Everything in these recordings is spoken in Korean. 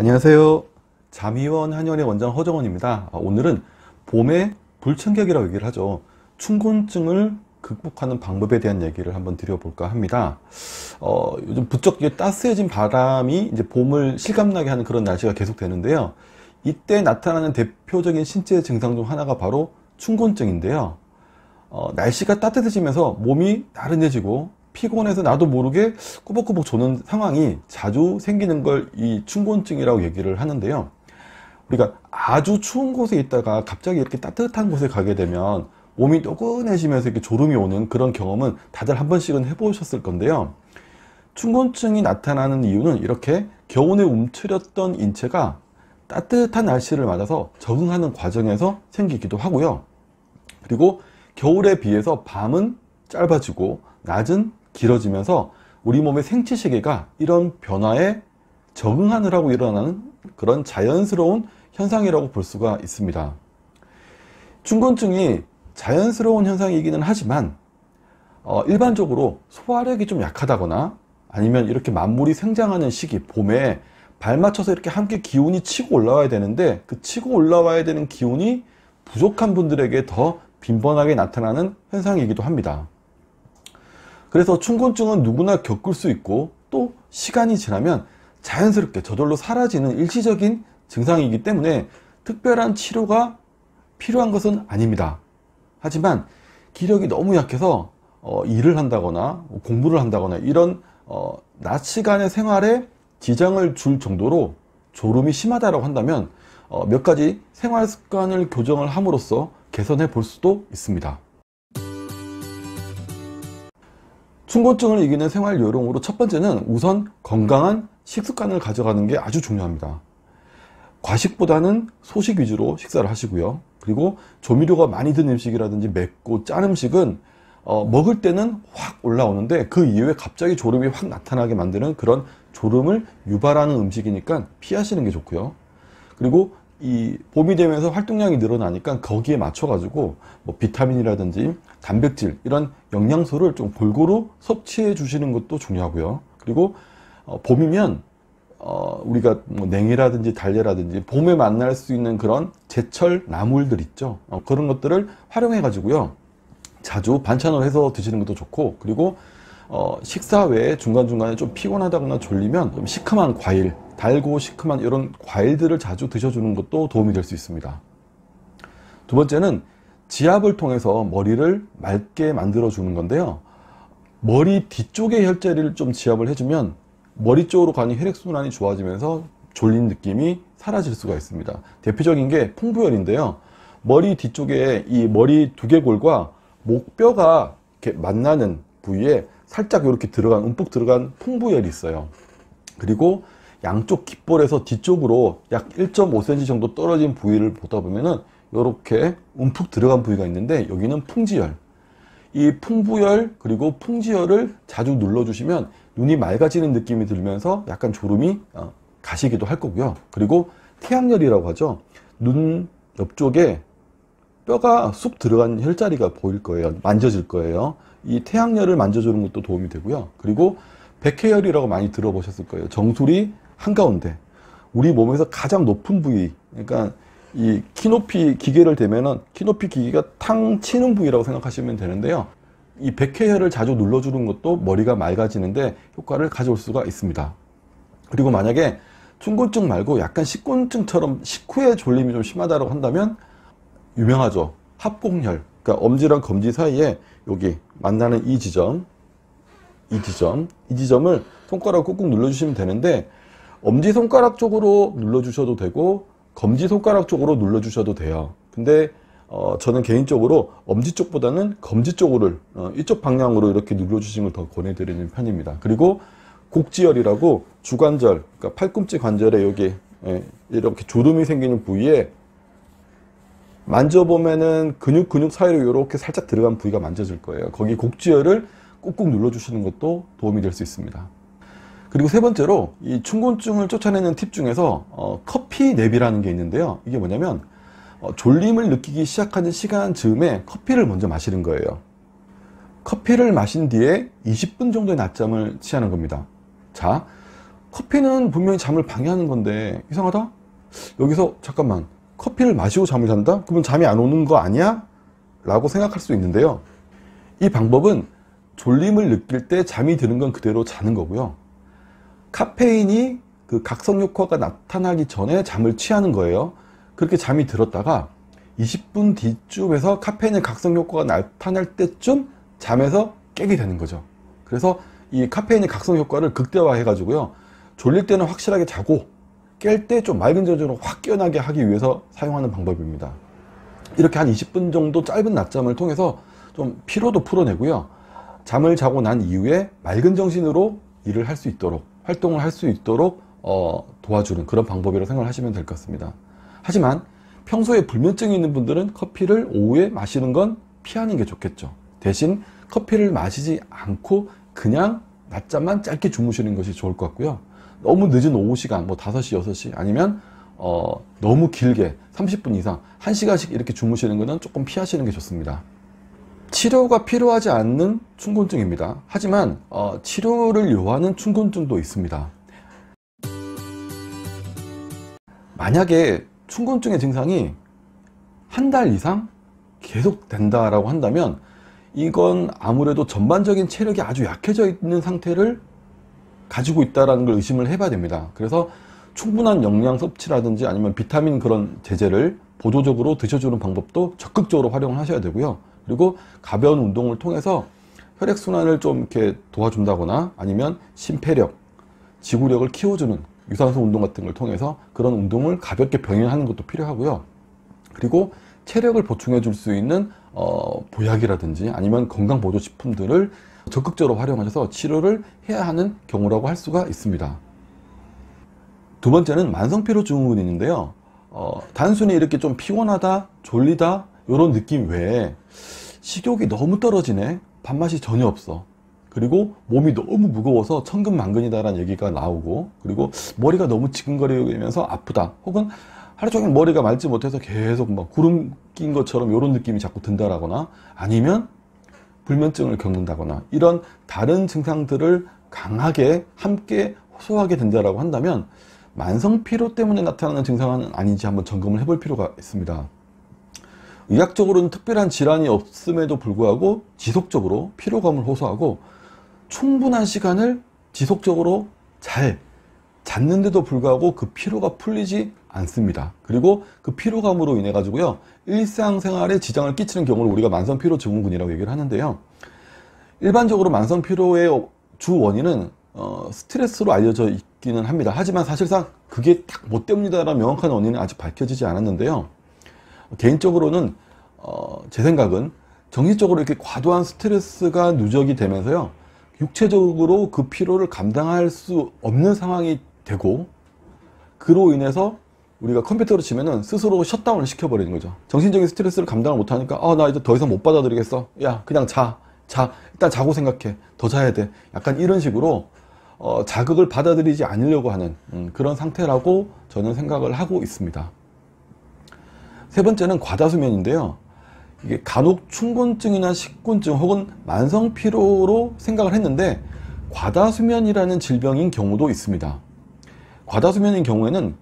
안녕하세요. 자미원 한의원의 원장 허정원입니다. 오늘은 봄의 불청객이라고 얘기를 하죠. 춘곤증을 극복하는 방법에 대한 얘기를 한번 드려볼까 합니다. 요즘 부쩍 따스해진 바람이 이제 봄을 실감나게 하는 그런 날씨가 계속 되는데요. 이때 나타나는 대표적인 신체 증상 중 하나가 바로 춘곤증인데요. 날씨가 따뜻해지면서 몸이 나른해지고 피곤해서 나도 모르게 꾸벅꾸벅 조는 상황이 자주 생기는 걸 이 춘곤증이라고 얘기를 하는데요. 우리가 아주 추운 곳에 있다가 갑자기 이렇게 따뜻한 곳에 가게 되면 몸이 노근해지면서 이렇게 졸음이 오는 그런 경험은 다들 한 번씩은 해보셨을 건데요. 춘곤증이 나타나는 이유는 이렇게 겨울에 움츠렸던 인체가 따뜻한 날씨를 맞아서 적응하는 과정에서 생기기도 하고요. 그리고 겨울에 비해서 밤은 짧아지고 낮은 길어지면서 우리 몸의 생체 시계가 이런 변화에 적응하느라고 일어나는 그런 자연스러운 현상이라고 볼 수가 있습니다. 춘곤증이 자연스러운 현상이기는 하지만 일반적으로 소화력이 좀 약하다거나 아니면 이렇게 만물이 생장하는 시기 봄에 발맞춰서 이렇게 함께 기운이 치고 올라와야 되는데 그 치고 올라와야 되는 기운이 부족한 분들에게 더 빈번하게 나타나는 현상이기도 합니다. 그래서 춘곤증은 누구나 겪을 수 있고 또 시간이 지나면 자연스럽게 저절로 사라지는 일시적인 증상이기 때문에 특별한 치료가 필요한 것은 아닙니다. 하지만 기력이 너무 약해서 일을 한다거나 공부를 한다거나 이런 낮 시간의 생활에 지장을 줄 정도로 졸음이 심하다고 한다면 몇 가지 생활 습관을 교정을 함으로써 개선해 볼 수도 있습니다. 춘곤증을 이기는 생활 요령으로 첫 번째는 우선 건강한 식습관을 가져가는 게 아주 중요합니다. 과식보다는 소식 위주로 식사를 하시고요. 그리고 조미료가 많이 든 음식이라든지 맵고 짠 음식은 먹을 때는 확 올라오는데 그 이후에 갑자기 졸음이 확 나타나게 만드는 그런 졸음을 유발하는 음식이니까 피하시는 게 좋고요. 그리고 이 봄이 되면서 활동량이 늘어나니까 거기에 맞춰 가지고 뭐 비타민이라든지 단백질 이런 영양소를 좀 골고루 섭취해 주시는 것도 중요하고요. 그리고 봄이면 우리가 뭐 냉이라든지 달래라든지 봄에 만날 수 있는 그런 제철 나물들 있죠. 그런 것들을 활용해 가지고요. 자주 반찬을 해서 드시는 것도 좋고, 그리고 식사 외에 중간중간에 좀 피곤하다거나 졸리면 좀 시큼한 과일, 달고 시큼한 이런 과일들을 자주 드셔주는 것도 도움이 될 수 있습니다. 두 번째는 지압을 통해서 머리를 맑게 만들어 주는 건데요. 머리 뒤쪽의 혈자리를 좀 지압을 해주면 머리 쪽으로 가는 혈액순환이 좋아지면서 졸린 느낌이 사라질 수가 있습니다. 대표적인 게 풍부열인데요. 머리 뒤쪽에 이 머리 두개골과 목뼈가 이렇게 만나는 부위에 살짝 이렇게 들어간 움푹 들어간 풍부열이 있어요. 그리고 양쪽 귓볼에서 뒤쪽으로 약 1.5cm 정도 떨어진 부위를 보다 보면은 이렇게 움푹 들어간 부위가 있는데 여기는 풍지열. 이 풍부열 그리고 풍지열을 자주 눌러주시면 눈이 맑아지는 느낌이 들면서 약간 졸음이 가시기도 할 거고요. 그리고 태양열이라고 하죠. 눈 옆쪽에 뼈가 쑥 들어간 혈자리가 보일 거예요. 만져질 거예요. 이 태양열을 만져주는 것도 도움이 되고요. 그리고 백회열이라고 많이 들어보셨을 거예요. 정수리 한가운데 우리 몸에서 가장 높은 부위, 그러니까 이 키높이 기계를 대면은 키높이 기계가 탕 치는 부위라고 생각하시면 되는데요. 이 백회혈을 자주 눌러주는 것도 머리가 맑아지는데 효과를 가져올 수가 있습니다. 그리고 만약에 춘곤증 말고 약간 식곤증처럼 식후에 졸림이 좀 심하다고 한다면 유명하죠. 합곡혈. 그러니까 엄지랑 검지 사이에 여기 만나는 이 지점을 손가락 꾹꾹 눌러주시면 되는데 엄지손가락 쪽으로 눌러주셔도 되고 검지손가락 쪽으로 눌러주셔도 돼요. 근데 저는 개인적으로 엄지 쪽보다는 검지 쪽으로 이쪽 방향으로 이렇게 눌러주시는 걸 더 권해드리는 편입니다. 그리고 곡지열이라고 주관절, 그러니까 팔꿈치 관절에 여기 이렇게 주름이 생기는 부위에 만져보면은 근육 사이로 이렇게 살짝 들어간 부위가 만져질 거예요. 거기 곡지열을 꾹꾹 눌러주시는 것도 도움이 될 수 있습니다. 그리고 세 번째로 이 춘곤증을 쫓아내는 팁 중에서 커피 냅이라는 게 있는데요. 이게 뭐냐면 졸림을 느끼기 시작하는 시간 즈음에 커피를 먼저 마시는 거예요. 커피를 마신 뒤에 20분 정도의 낮잠을 취하는 겁니다. 자, 커피는 분명히 잠을 방해하는 건데 이상하다? 여기서 잠깐만, 커피를 마시고 잠을 잔다? 그러면 잠이 안 오는 거 아니야? 라고 생각할 수 있는데요. 이 방법은 졸림을 느낄 때 잠이 드는 건 그대로 자는 거고요. 카페인이 그 각성 효과가 나타나기 전에 잠을 취하는 거예요. 그렇게 잠이 들었다가 20분 뒤쯤에서 카페인의 각성 효과가 나타날 때쯤 잠에서 깨게 되는 거죠. 그래서 이 카페인의 각성 효과를 극대화해 가지고요, 졸릴 때는 확실하게 자고 깰 때 좀 맑은 정신으로 확 깨어나게 하기 위해서 사용하는 방법입니다. 이렇게 한 20분 정도 짧은 낮잠을 통해서 좀 피로도 풀어내고요, 잠을 자고 난 이후에 맑은 정신으로 일을 할 수 있도록, 활동을 할 수 있도록 도와주는 그런 방법이라고 생각하시면 될 것 같습니다. 하지만 평소에 불면증이 있는 분들은 커피를 오후에 마시는 건 피하는 게 좋겠죠. 대신 커피를 마시지 않고 그냥 낮잠만 짧게 주무시는 것이 좋을 것 같고요. 너무 늦은 오후 시간, 뭐 5시, 6시 아니면 너무 길게 30분 이상, 1시간씩 이렇게 주무시는 것은 조금 피하시는 게 좋습니다. 치료가 필요하지 않는 충곤증입니다. 하지만 치료를 요하는 충곤증도 있습니다. 만약에 충곤증의 증상이 한 달 이상 계속 된다라고 한다면 이건 아무래도 전반적인 체력이 아주 약해져 있는 상태를 가지고 있다는 걸 의심을 해봐야 됩니다. 그래서 충분한 영양 섭취라든지 아니면 비타민 그런 제제를 보조적으로 드셔주는 방법도 적극적으로 활용을 하셔야 되고요. 그리고 가벼운 운동을 통해서 혈액순환을 좀 이렇게 도와준다거나 아니면 심폐력, 지구력을 키워주는 유산소 운동 같은 걸 통해서 그런 운동을 가볍게 병행하는 것도 필요하고요. 그리고 체력을 보충해 줄 수 있는 보약이라든지 아니면 건강보조식품들을 적극적으로 활용하셔서 치료를 해야 하는 경우라고 할 수가 있습니다. 두 번째는 만성피로 증후군인데요. 단순히 이렇게 좀 피곤하다, 졸리다 이런 느낌 외에 식욕이 너무 떨어지네, 밥맛이 전혀 없어, 그리고 몸이 너무 무거워서 천근만근이다라는 얘기가 나오고, 그리고 머리가 너무 지근거리면서 아프다, 혹은 하루 종일 머리가 맑지 못해서 계속 막 구름 낀 것처럼 이런 느낌이 자꾸 든다라거나 아니면 불면증을 겪는다거나 이런 다른 증상들을 강하게 함께 호소하게 된다라고 한다면 만성피로 때문에 나타나는 증상은 아닌지 한번 점검을 해볼 필요가 있습니다. 의학적으로는 특별한 질환이 없음에도 불구하고 지속적으로 피로감을 호소하고 충분한 시간을 지속적으로 잘 잤는데도 불구하고 그 피로가 풀리지 않습니다. 그리고 그 피로감으로 인해 가지고요, 일상생활에 지장을 끼치는 경우를 우리가 만성피로 증후군이라고 얘기를 하는데요. 일반적으로 만성피로의 주 원인은 스트레스로 알려져 있기는 합니다. 하지만 사실상 그게 딱 뭐 때문이다라는 명확한 원인은 아직 밝혀지지 않았는데요. 개인적으로는 제 생각은 정신적으로 이렇게 과도한 스트레스가 누적이 되면서요, 육체적으로 그 피로를 감당할 수 없는 상황이 되고, 그로 인해서 우리가 컴퓨터로 치면은 스스로 셧다운을 시켜버리는 거죠. 정신적인 스트레스를 감당을 못하니까 나 이제 더 이상 못 받아들이겠어, 야 그냥 자 일단 자고 생각해, 더 자야 돼, 약간 이런 식으로 자극을 받아들이지 않으려고 하는 그런 상태라고 저는 생각을 하고 있습니다. 세 번째는 과다수면인데요. 이게 간혹 충곤증이나 식곤증 혹은 만성피로로 생각을 했는데 과다수면이라는 질병인 경우도 있습니다. 과다수면인 경우에는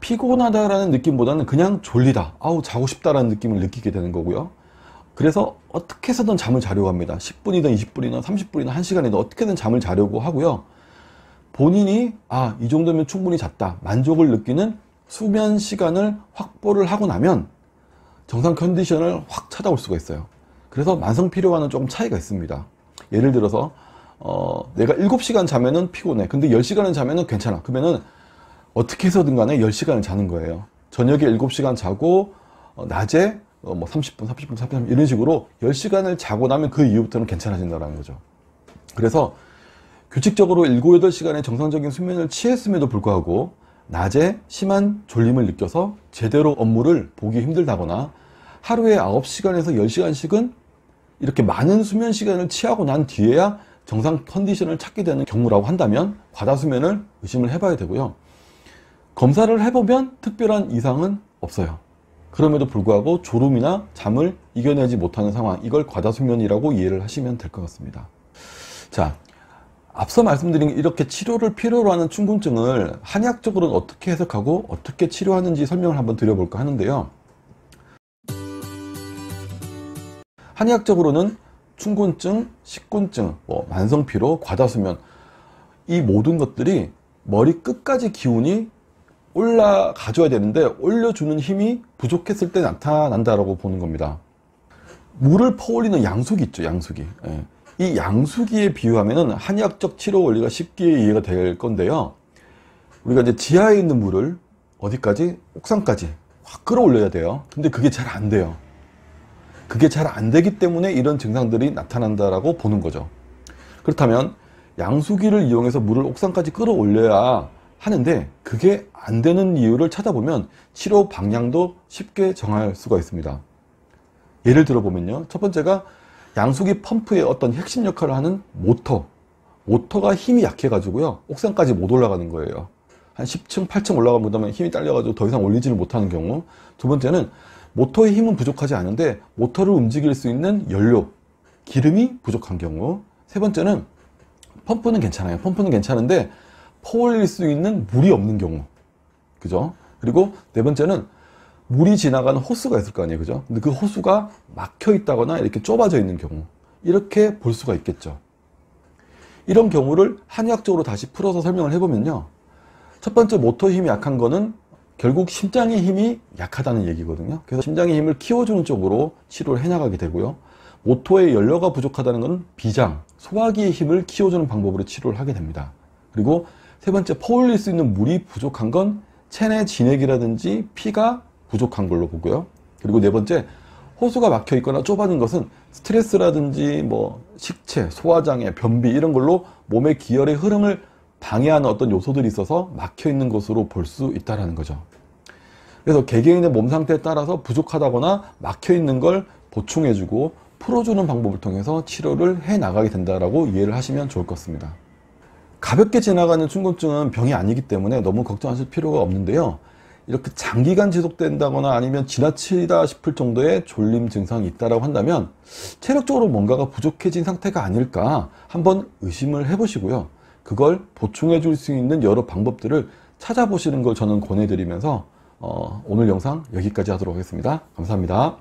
피곤하다라는 느낌보다는 그냥 졸리다, 자고 싶다라는 느낌을 느끼게 되는 거고요. 그래서 어떻게 해서든 잠을 자려고 합니다. 10분이든 20분이든 30분이든 1시간이든 어떻게든 잠을 자려고 하고요. 본인이 이 정도면 충분히 잤다, 만족을 느끼는 수면 시간을 확보를 하고 나면 정상 컨디션을 확 찾아올 수가 있어요. 그래서 만성피로와는 조금 차이가 있습니다. 예를 들어서 내가 7시간 자면은 피곤해, 근데 10시간을 자면은 괜찮아, 그러면은 어떻게 해서든 간에 10시간을 자는 거예요. 저녁에 7시간 자고 낮에 뭐 30분 이런 식으로 10시간을 자고 나면 그 이후부터는 괜찮아진다는 거죠. 그래서 규칙적으로 7, 8시간의 정상적인 수면을 취했음에도 불구하고 낮에 심한 졸림을 느껴서 제대로 업무를 보기 힘들다거나 하루에 9시간에서 10시간씩은 이렇게 많은 수면 시간을 취하고 난 뒤에야 정상 컨디션을 찾게 되는 경우라고 한다면 과다수면을 의심을 해봐야 되고요. 검사를 해보면 특별한 이상은 없어요. 그럼에도 불구하고 졸음이나 잠을 이겨내지 못하는 상황, 이걸 과다수면이라고 이해를 하시면 될 것 같습니다. 자, 앞서 말씀드린 이렇게 치료를 필요로 하는 충곤증을 한의학적으로는 어떻게 해석하고 어떻게 치료하는지 설명을 한번 드려볼까 하는데요. 한의학적으로는 충곤증, 식곤증, 만성피로, 과다수면, 이 모든 것들이 머리 끝까지 기운이 올라가줘야 되는데 올려주는 힘이 부족했을 때 나타난다라고 보는 겁니다. 물을 퍼올리는 양수기 있죠, 양수기. 이 양수기에 비유하면 한의학적 치료 원리가 쉽게 이해가 될 건데요. 우리가 이제 지하에 있는 물을 어디까지? 옥상까지 확 끌어올려야 돼요. 근데 그게 잘 안 돼요. 그게 잘 안 되기 때문에 이런 증상들이 나타난다라고 보는 거죠. 그렇다면 양수기를 이용해서 물을 옥상까지 끌어올려야 하는데 그게 안 되는 이유를 찾아보면 치료 방향도 쉽게 정할 수가 있습니다. 예를 들어보면요. 첫 번째가 양수기 펌프의 어떤 핵심 역할을 하는 모터가 힘이 약해가지고요. 옥상까지 못 올라가는 거예요. 한 10층, 8층 올라가면 힘이 딸려가지고 더 이상 올리지를 못하는 경우. 두 번째는 모터의 힘은 부족하지 않은데 모터를 움직일 수 있는 연료, 기름이 부족한 경우. 세 번째는 펌프는 괜찮아요. 펌프는 괜찮은데 퍼올릴 수 있는 물이 없는 경우. 그죠? 그리고 네 번째는 물이 지나가는 호스가 있을 거 아니에요. 그죠? 근데 그 호수가 막혀 있다거나 이렇게 좁아져 있는 경우. 이렇게 볼 수가 있겠죠. 이런 경우를 한의학적으로 다시 풀어서 설명을 해보면요. 첫 번째 모터 힘이 약한 거는 결국 심장의 힘이 약하다는 얘기거든요. 그래서 심장의 힘을 키워주는 쪽으로 치료를 해나가게 되고요. 모터의 연료가 부족하다는 것은 비장, 소화기의 힘을 키워주는 방법으로 치료를 하게 됩니다. 그리고 세 번째, 퍼올릴 수 있는 물이 부족한 건 체내 진액이라든지 피가 부족한 걸로 보고요. 그리고 네 번째, 호수가 막혀 있거나 좁아진 것은 스트레스라든지 식체, 소화장애, 변비 이런 걸로 몸의 기혈의 흐름을 방해하는 어떤 요소들이 있어서 막혀 있는 것으로 볼 수 있다는 거죠. 그래서 개개인의 몸 상태에 따라서 부족하다거나 막혀 있는 걸 보충해주고 풀어주는 방법을 통해서 치료를 해 나가게 된다라고 이해를 하시면 좋을 것 같습니다. 가볍게 지나가는 충곤증은 병이 아니기 때문에 너무 걱정하실 필요가 없는데요. 이렇게 장기간 지속된다거나 아니면 지나치다 싶을 정도의 졸림 증상이 있다고 한다면 체력적으로 뭔가가 부족해진 상태가 아닐까 한번 의심을 해보시고요. 그걸 보충해 줄 수 있는 여러 방법들을 찾아보시는 걸 저는 권해드리면서 오늘 영상 여기까지 하도록 하겠습니다. 감사합니다.